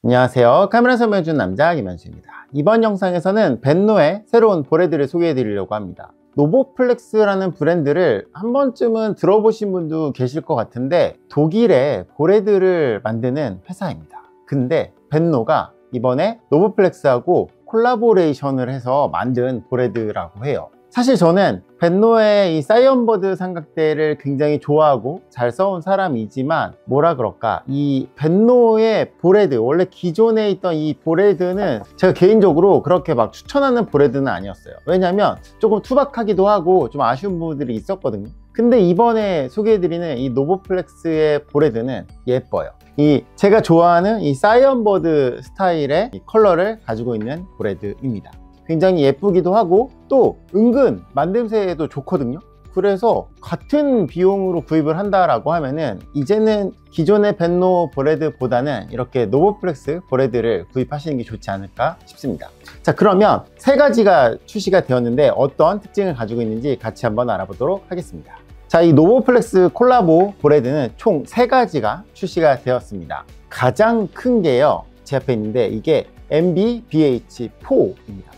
안녕하세요. 카메라 설명해준 남자 김현수입니다. 이번 영상에서는 벤노의 새로운 보레드를 소개해 드리려고 합니다. 노보플렉스라는 브랜드를 한 번쯤은 들어보신 분도 계실 것 같은데 독일의 보레드를 만드는 회사입니다. 근데 벤노가 이번에 노보플렉스하고 콜라보레이션을 해서 만든 보레드라고 해요. 사실 저는 벤노의 이 사이언버드 삼각대를 굉장히 좋아하고 잘 써온 사람이지만 뭐라 그럴까, 이 벤노의 보레드, 원래 기존에 있던 이 보레드는 제가 개인적으로 그렇게 막 추천하는 보레드는 아니었어요. 왜냐면 조금 투박하기도 하고 좀 아쉬운 부분들이 있었거든요. 근데 이번에 소개해드리는 이 노보플렉스의 보레드는 예뻐요. 이 제가 좋아하는 이 사이언버드 스타일의 이 컬러를 가지고 있는 보레드입니다. 굉장히 예쁘기도 하고 또 은근 만듦새도 좋거든요. 그래서 같은 비용으로 구입을 한다라고 하면은 이제는 기존의 벤노 보레드보다는 이렇게 노보플렉스 보레드를 구입하시는 게 좋지 않을까 싶습니다. 자, 그러면 세 가지가 출시가 되었는데 어떤 특징을 가지고 있는지 같이 한번 알아보도록 하겠습니다. 자, 이 노보플렉스 콜라보 보레드는 총 세 가지가 출시가 되었습니다. 가장 큰 게요, 제 앞에 있는데 이게 MB-BH4입니다.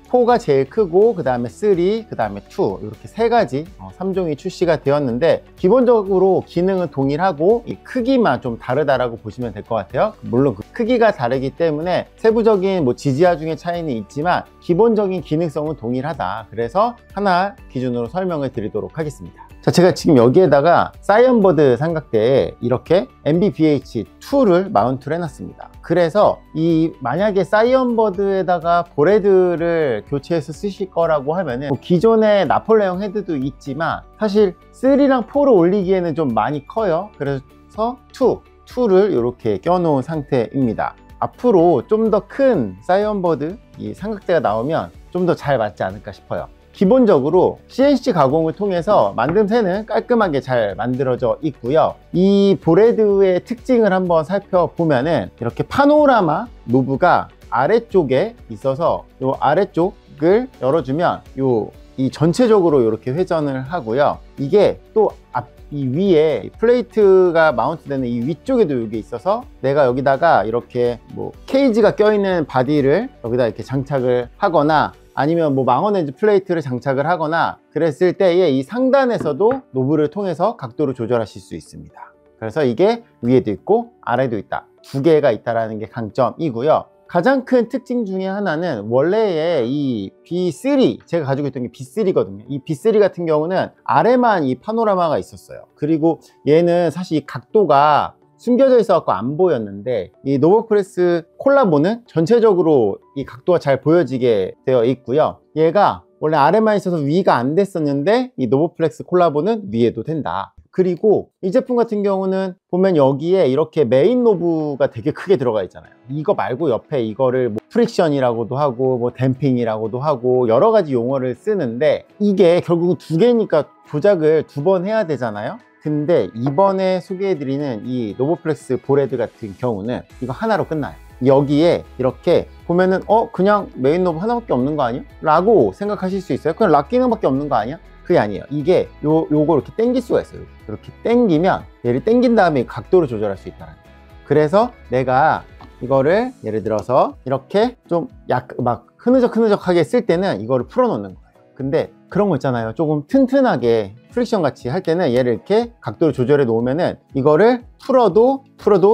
4가 제일 크고 그 다음에 3, 그 다음에 2, 이렇게 세 가지 3종이 출시가 되었는데 기본적으로 기능은 동일하고 이 크기만 좀 다르다라고 보시면 될 것 같아요. 물론 그 크기가 다르기 때문에 세부적인 뭐 지지화 중에 차이는 있지만 기본적인 기능성은 동일하다. 그래서 하나 기준으로 설명을 드리도록 하겠습니다. 자, 제가 지금 여기에다가 사이언버드 삼각대에 이렇게 MB-BH2를 마운트를 해놨습니다. 그래서 이 만약에 사이언버드에다가 보레드를 교체해서 쓰실 거라고 하면은 뭐 기존의 나폴레옹 헤드도 있지만 사실 3랑 4를 올리기에는 좀 많이 커요. 그래서 2를 이렇게 껴놓은 상태입니다. 앞으로 좀 더 큰 사이언버드 이 삼각대가 나오면 좀 더 잘 맞지 않을까 싶어요. 기본적으로 CNC 가공을 통해서 만듦새는 깔끔하게 잘 만들어져 있고요. 이 보레드의 특징을 한번 살펴보면은 이렇게 파노라마 노브가 아래쪽에 있어서 이 아래쪽을 열어주면 이 전체적으로 이렇게 회전을 하고요. 이게 또 이 위에 플레이트가 마운트 되는 이 위쪽에도 이게 있어서 내가 여기다가 이렇게 뭐 케이지가 껴있는 바디를 여기다 이렇게 장착을 하거나 아니면 뭐 망원렌즈 플레이트를 장착을 하거나 그랬을 때에 이 상단에서도 노브를 통해서 각도를 조절하실 수 있습니다. 그래서 이게 위에도 있고 아래도 있다, 두 개가 있다라는 게 강점이고요. 가장 큰 특징 중에 하나는 원래의 이 B3, 제가 가지고 있던 게 B3거든요. 이 B3 같은 경우는 아래만 이 파노라마가 있었어요. 그리고 얘는 사실 이 각도가 숨겨져 있어 갖고 안 보였는데 이 노보플렉스 콜라보는 전체적으로 이 각도가 잘 보여지게 되어 있고요. 얘가 원래 아래만 있어서 위가 안 됐었는데 이 노보플렉스 콜라보는 위에도 된다. 그리고 이 제품 같은 경우는 보면 여기에 이렇게 메인 노브가 되게 크게 들어가 있잖아요. 이거 말고 옆에 이거를 뭐 프릭션이라고도 하고 뭐 댐핑이라고도 하고 여러 가지 용어를 쓰는데 이게 결국은 두 개니까 조작을 두 번 해야 되잖아요. 근데 이번에 소개해드리는 이 노보플렉스 보레드 같은 경우는 이거 하나로 끝나요. 여기에 이렇게 보면은 그냥 메인 노브 하나밖에 없는 거 아니야? 라고 생각하실 수 있어요. 그냥 락 기능밖에 없는 거 아니야? 그게 아니에요. 이게 요거 이렇게 당길 수가 있어요. 이렇게 당기면 얘를 당긴 다음에 각도를 조절할 수 있다는 거예요. 그래서 내가 이거를 예를 들어서 이렇게 좀 막 흐느적흐느적하게 쓸 때는 이거를 풀어 놓는 거예요. 근데 그런 거 있잖아요. 조금 튼튼하게 프릭션 같이 할 때는 얘를 이렇게 각도를 조절해 놓으면은 이거를 풀어도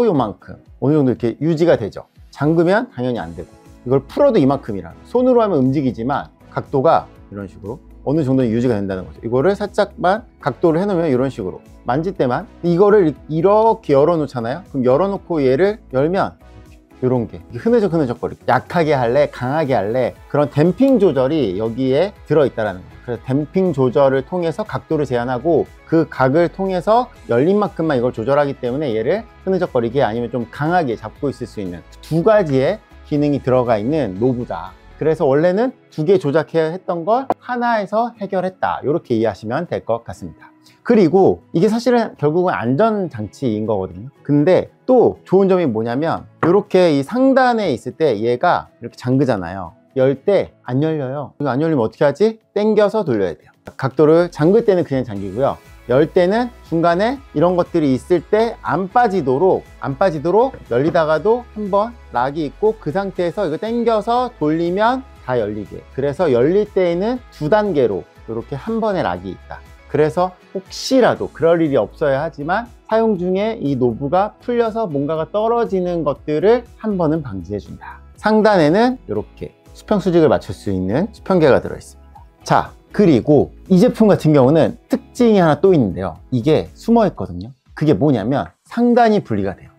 요만큼 어느 정도 이렇게 유지가 되죠. 잠그면 당연히 안 되고, 이걸 풀어도 이만큼이라, 손으로 하면 움직이지만 각도가 이런 식으로 어느 정도는 유지가 된다는 거죠. 이거를 살짝만 각도를 해놓으면 이런 식으로 만질 때만 이거를 이렇게 열어 놓잖아요. 그럼 열어 놓고 얘를 열면 이런 게 흐느적거리고, 약하게 할래 강하게 할래, 그런 댐핑 조절이 여기에 들어있다는 거예요. 그래서 댐핑 조절을 통해서 각도를 제한하고 그 각을 통해서 열린 만큼만 이걸 조절하기 때문에 얘를 흐느적거리게 아니면 좀 강하게 잡고 있을 수 있는 두 가지의 기능이 들어가 있는 노브다. 그래서 원래는 두 개 조작해야 했던 걸 하나에서 해결했다, 이렇게 이해하시면 될 것 같습니다. 그리고 이게 사실은 결국은 안전장치인 거거든요. 근데 또 좋은 점이 뭐냐면 이렇게 이 상단에 있을 때 얘가 이렇게 잠그잖아요. 열 때 안 열려요. 이거 안 열리면 어떻게 하지? 당겨서 돌려야 돼요. 각도를 잠글 때는 그냥 잠기고요. 열 때는 중간에 이런 것들이 있을 때 안 빠지도록 열리다가도 한번 락이 있고 그 상태에서 이거 당겨서 돌리면 다 열리게. 그래서 열릴 때에는 두 단계로 이렇게 한 번에 락이 있다. 그래서 혹시라도 그럴 일이 없어야 하지만 사용 중에 이 노브가 풀려서 뭔가가 떨어지는 것들을 한 번은 방지해 준다. 상단에는 이렇게 수평 수직을 맞출 수 있는 수평계가 들어있습니다. 자, 그리고 이 제품 같은 경우는 특징이 하나 또 있는데요. 이게 숨어 있거든요. 그게 뭐냐면 상단이 분리가 돼요.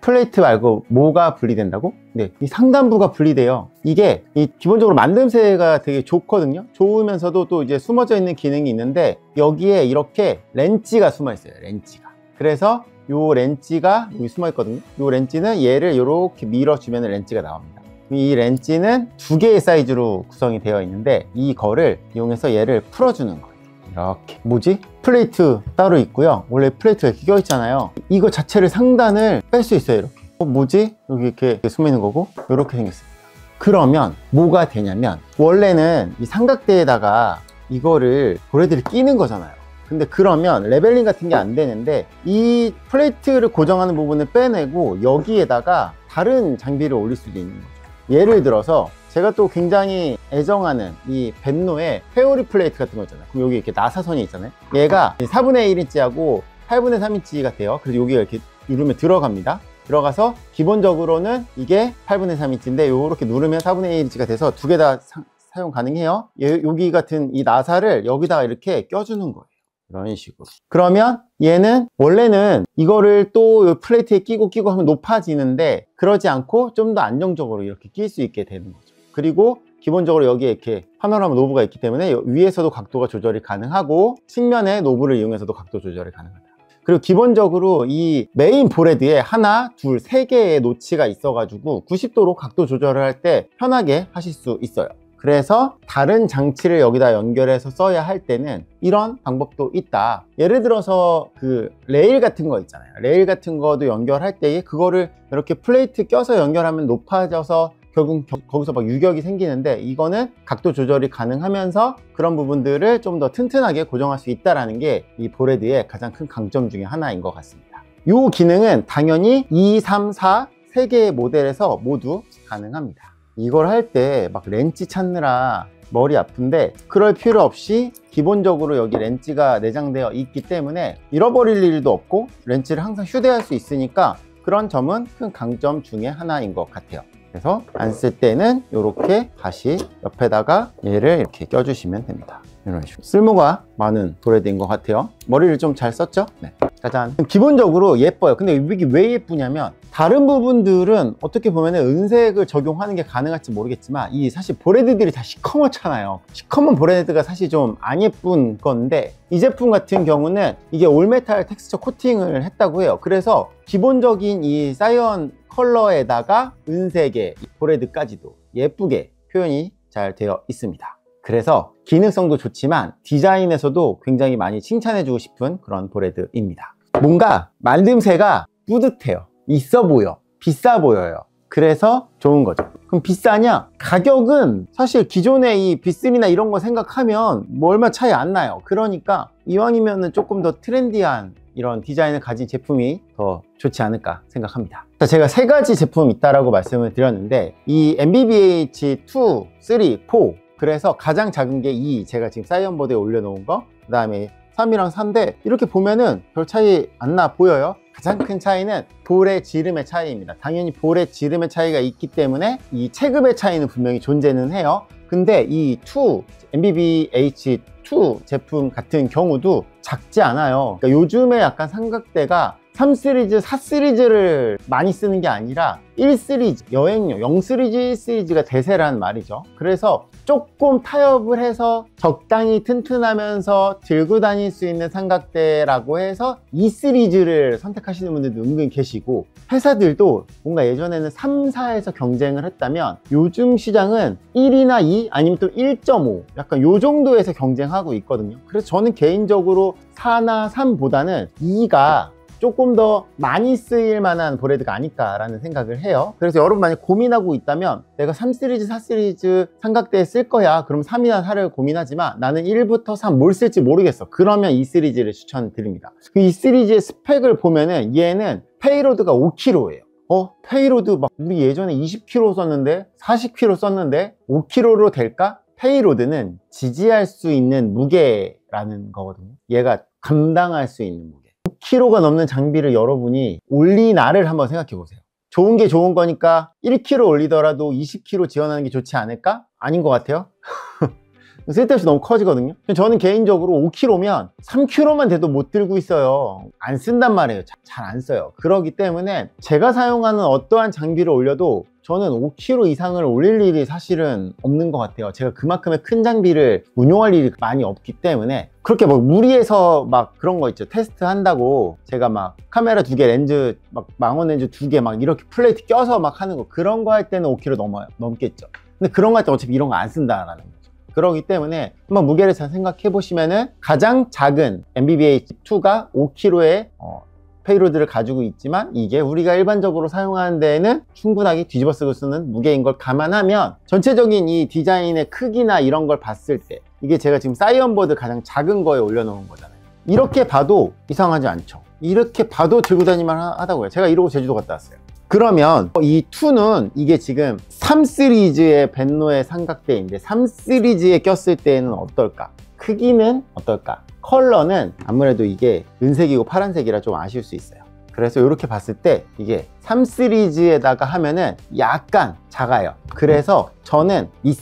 플레이트 말고 뭐가 분리된다고? 네, 이 상단부가 분리돼요. 이게 기본적으로 만듦새가 되게 좋거든요. 좋으면서도 또 이제 숨어져 있는 기능이 있는데 여기에 이렇게 렌치가 숨어 있어요. 렌치가. 그래서 요 렌치가 여기 숨어 있거든요. 요 렌치는 얘를 이렇게 밀어주면 렌치가 나옵니다. 이 렌치는 두 개의 사이즈로 구성이 되어 있는데 이거를 이용해서 얘를 풀어주는 거예요. 이렇게 뭐지? 플레이트 따로 있고요. 원래 플레이트가 이렇게 껴 있잖아요. 이거 자체를 상단을 뺄 수 있어요. 이렇게 뭐지? 여기 이렇게 숨어 있는 거고 이렇게 생겼습니다. 그러면 뭐가 되냐면 원래는 이 삼각대에다가 이거를 보레드를 끼는 거잖아요. 근데 그러면 레벨링 같은 게 안 되는데 이 플레이트를 고정하는 부분을 빼내고 여기에다가 다른 장비를 올릴 수도 있는 거죠. 예를 들어서 제가 또 굉장히 애정하는 이 벤노의 페어리 플레이트 같은 거 있잖아요. 그럼 여기 이렇게 나사선이 있잖아요. 얘가 4분의 1인치하고 8분의 3인치가 돼요. 그래서 여기가 이렇게 누르면 들어갑니다. 들어가서 기본적으로는 이게 8분의 3인치인데 이렇게 누르면 4분의 1인치가 돼서 두 개 다 사용 가능해요. 여기 같은 이 나사를 여기다가 이렇게 껴주는 거예요. 이런 식으로. 그러면 얘는 원래는 이거를 또 플레이트에 끼고 하면 높아지는데 그러지 않고 좀 더 안정적으로 이렇게 낄 수 있게 되는 거죠. 그리고 기본적으로 여기에 이렇게 파노라마 노브가 있기 때문에 위에서도 각도가 조절이 가능하고 측면에 노브를 이용해서도 각도 조절이 가능하다. 그리고 기본적으로 이 메인 보레드에 하나, 둘, 세 개의 노치가 있어가지고 90도로 각도 조절을 할 때 편하게 하실 수 있어요. 그래서 다른 장치를 여기다 연결해서 써야 할 때는 이런 방법도 있다. 예를 들어서 그 레일 같은 거 있잖아요. 레일 같은 거도 연결할 때 그거를 이렇게 플레이트 껴서 연결하면 높아져서 결국 거기서 막 유격이 생기는데 이거는 각도 조절이 가능하면서 그런 부분들을 좀 더 튼튼하게 고정할 수 있다는 게 이 보레드의 가장 큰 강점 중에 하나인 것 같습니다. 이 기능은 당연히 2, 3, 4 세 개의 모델에서 모두 가능합니다. 이걸 할 때 막 렌치 찾느라 머리 아픈데 그럴 필요 없이 기본적으로 여기 렌치가 내장되어 있기 때문에 잃어버릴 일도 없고 렌치를 항상 휴대할 수 있으니까 그런 점은 큰 강점 중에 하나인 것 같아요. 그래서 안 쓸 때는 이렇게 다시 옆에다가 얘를 이렇게 껴주시면 됩니다. 이런 식으로 쓸모가 많은 보레드인 것 같아요. 머리를 좀 잘 썼죠? 네. 짜잔. 기본적으로 예뻐요. 근데 이게 왜 예쁘냐면 다른 부분들은 어떻게 보면 은색을 적용하는 게 가능할지 모르겠지만 이 사실 보레드들이 다 시커멓잖아요. 시커먼 보레드가 사실 좀 안 예쁜 건데 이 제품 같은 경우는 이게 올메탈 텍스처 코팅을 했다고 해요. 그래서 기본적인 이 사이언 컬러에다가 은색의 보레드까지도 예쁘게 표현이 잘 되어 있습니다. 그래서 기능성도 좋지만 디자인에서도 굉장히 많이 칭찬해주고 싶은 그런 보레드입니다. 뭔가 만듦새가 뿌듯해요. 있어 보여. 비싸 보여요. 그래서 좋은 거죠. 그럼 비싸냐? 가격은 사실 기존의 이 B3나 이런 거 생각하면 뭐 얼마 차이 안 나요. 그러니까 이왕이면 조금 더 트렌디한 이런 디자인을 가진 제품이 더 좋지 않을까 생각합니다. 자, 제가 세 가지 제품이 있다라고 말씀을 드렸는데 이 MBBH2, 3, 4 그래서 가장 작은 게 2, 제가 지금 사이언보드에 올려놓은 거, 그 다음에 3이랑 4인데 이렇게 보면은 별 차이 안 나 보여요. 가장 큰 차이는 볼의 지름의 차이입니다. 당연히 볼의 지름의 차이가 있기 때문에 이 체급의 차이는 분명히 존재는 해요. 근데 이 MBBH2 제품 같은 경우도 작지 않아요. 그러니까 요즘에 약간 삼각대가 3 시리즈, 4 시리즈를 많이 쓰는 게 아니라 1 시리즈, 여행용 0 시리즈, 1 시리즈가 대세란 말이죠. 그래서 조금 타협을 해서 적당히 튼튼하면서 들고 다닐 수 있는 삼각대라고 해서 2 시리즈를 선택하시는 분들도 은근 계시고 회사들도 뭔가 예전에는 3, 4에서 경쟁을 했다면 요즘 시장은 1이나 2 아니면 또 1.5 약간 요 정도에서 경쟁하고 있거든요. 그래서 저는 개인적으로 4나 3보다는 2가 조금 더 많이 쓰일 만한 보레드가 아닐까라는 생각을 해요. 그래서 여러분 만약 고민하고 있다면 내가 3시리즈, 4시리즈 삼각대에 쓸 거야. 그럼 3이나 4를 고민하지만 나는 1부터 3 뭘 쓸지 모르겠어. 그러면 이 시리즈를 추천드립니다. 그 이 시리즈의 스펙을 보면은 얘는 페이로드가 5kg예요. 페이로드 막 우리 예전에 20kg 썼는데 40kg 썼는데 5kg로 될까? 페이로드는 지지할 수 있는 무게라는 거거든요. 얘가 감당할 수 있는 무게. 5kg가 넘는 장비를 여러분이 올리나를 한번 생각해 보세요. 좋은 게 좋은 거니까 1kg 올리더라도 20kg 지원하는 게 좋지 않을까? 아닌 것 같아요. 쓸데없이 너무 커지거든요. 저는 개인적으로 5kg면 3kg만 돼도 못 들고 있어요. 안 쓴단 말이에요. 잘 안 써요. 그렇기 때문에 제가 사용하는 어떠한 장비를 올려도 저는 5kg 이상을 올릴 일이 사실은 없는 것 같아요. 제가 그만큼의 큰 장비를 운용할 일이 많이 없기 때문에 그렇게 막 무리해서 막 그런 거 있죠. 테스트 한다고 제가 막 카메라 2개, 렌즈 막 망원 렌즈 2개 막 이렇게 플레이트 껴서 막 하는 거, 그런 거 할 때는 5kg 넘겠죠. 근데 그런 거 할 때 어차피 이런 거 안 쓴다라는 거죠. 그렇기 때문에 한번 무게를 잘 생각해 보시면은 가장 작은 MBBH2가 5kg의 페이로드를 가지고 있지만 이게 우리가 일반적으로 사용하는 데에는 충분하게 뒤집어 쓰고 쓰는 무게인 걸 감안하면 전체적인 이 디자인의 크기나 이런 걸 봤을 때 이게 제가 지금 사이언보드 가장 작은 거에 올려놓은 거잖아요. 이렇게 봐도 이상하지 않죠. 이렇게 봐도 들고 다니만 하다고요. 제가 이러고 제주도 갔다 왔어요. 그러면 이 2는 이게 지금 3 시리즈의 벤노의 삼각대인데 3 시리즈에 꼈을 때는 어떨까? 크기는 어떨까? 컬러는 아무래도 이게 은색이고 파란색이라 좀 아쉬울 수 있어요. 그래서 이렇게 봤을 때 이게 3 시리즈에다가 하면은 약간 작아요. 그래서 저는 이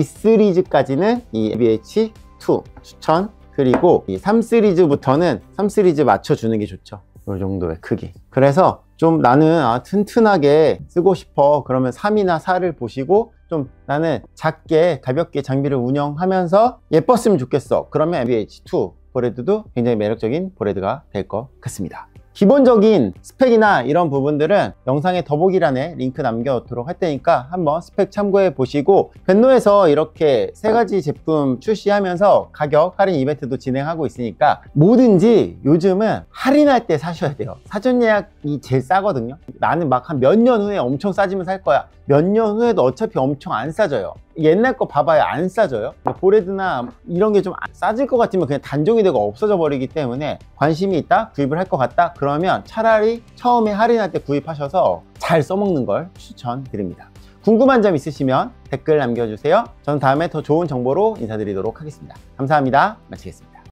시리즈까지는 이 MBH2 추천. 그리고 이 3 시리즈부터는 3 시리즈 맞춰주는 게 좋죠. 이 정도의 크기. 그래서 좀 나는 튼튼하게 쓰고 싶어. 그러면 3이나 4를 보시고 좀 나는 작게 가볍게 장비를 운영하면서 예뻤으면 좋겠어. 그러면 MBH2 보레드도 굉장히 매력적인 보레드가 될 것 같습니다. 기본적인 스펙이나 이런 부분들은 영상의 더보기란에 링크 남겨놓도록 할 테니까 한번 스펙 참고해 보시고, 벤노에서 이렇게 3가지 제품 출시하면서 가격 할인 이벤트도 진행하고 있으니까 뭐든지 요즘은 할인할 때 사셔야 돼요. 사전 예약이 제일 싸거든요. 나는 막 한 몇 년 후에 엄청 싸지면 살 거야. 몇 년 후에도 어차피 엄청 안 싸져요. 옛날 거 봐봐야 안 싸져요. 보레드나 이런 게 좀 싸질 것 같으면 그냥 단종이 되고 없어져 버리기 때문에 관심이 있다, 구입을 할 것 같다, 그러면 차라리 처음에 할인할 때 구입하셔서 잘 써먹는 걸 추천드립니다. 궁금한 점 있으시면 댓글 남겨주세요. 저는 다음에 더 좋은 정보로 인사드리도록 하겠습니다. 감사합니다. 마치겠습니다.